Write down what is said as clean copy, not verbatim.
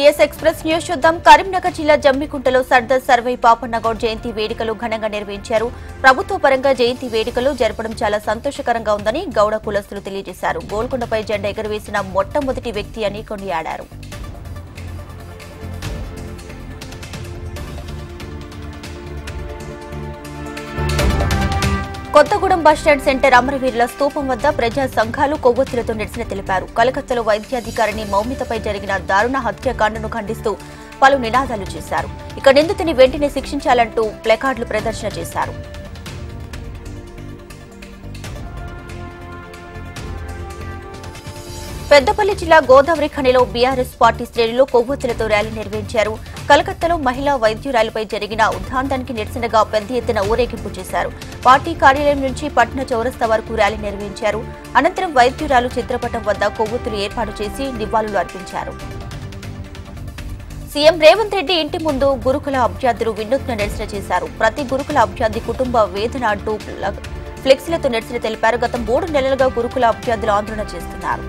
TS express news చూద్దాం. కరీంనగర్ జిల్లా జమ్మికుంటలో సర్దార్ సర్వై పాపన్నగౌడ్ జయంతి వేడుకలు ఘనంగా నిర్వహించారు. ప్రభుత్వ పరంగా జయంతి వేడుకలు జరపడం చాలా సంతోషకరంగా ఉందని గౌడ కులస్తులు తెలియజేశారు. గోల్కొండపై జెండా ఎగురవేసిన మొట్టమొదటి వ్యక్తి అని కొనియాడారు. కొత్తగూడెం బస్టాండ్ సెంటర్ అమరవీరుల స్తూపం వద్ద ప్రజా సంఘాలు కొవ్వొత్తులతో నిరసన తెలిపారు. కలకత్తాలో వైద్యాధికారిని మౌమితపై జరిగిన దారుణ హత్యాకాండను ఖండిస్తూ పలు నినాదాలు చేశారు. ఇక నిందితుని వెంటనే శిక్షించాలంటూ ప్లకార్డులు ప్రదర్శన చేశారు. పెద్దపల్లి జిల్లా గోదావరి ఖనిలో బీఆర్ఎస్ పార్టీ శ్రేణులు కొవ్వొత్తులతో ర్యాలీ నిర్వహించారు. కలకత్తాలో మహిళా వైద్యురాలిపై జరిగిన ఉద్దాంతానికి నిరసనగా పెద్ద ఎత్తున ఊరేగింపు చేశారు. పార్టీ కార్యాలయం నుంచి పట్న చౌరస్తా వరకు ర్యాలీ నిర్వహించారు. అనంతరం వైద్యురాలు చిత్రపటం వద్ద కొవ్వొత్తులు ఏర్పాటు చేసి నివాళులు అర్పించారు. సీఎం రేవంత్ రెడ్డి ఇంటి ముందు గురుకుల అభ్యర్థులు వినూత్న నిరసన చేశారు. ప్రతి గురుకుల అభ్యర్థి కుటుంబ వేదన అంటూ ఫ్లెక్సీలతో నిరసన తెలిపారు. గత 3 నెలలుగా గురుకుల అభ్యర్థులు ఆందోళన చేస్తున్నారు.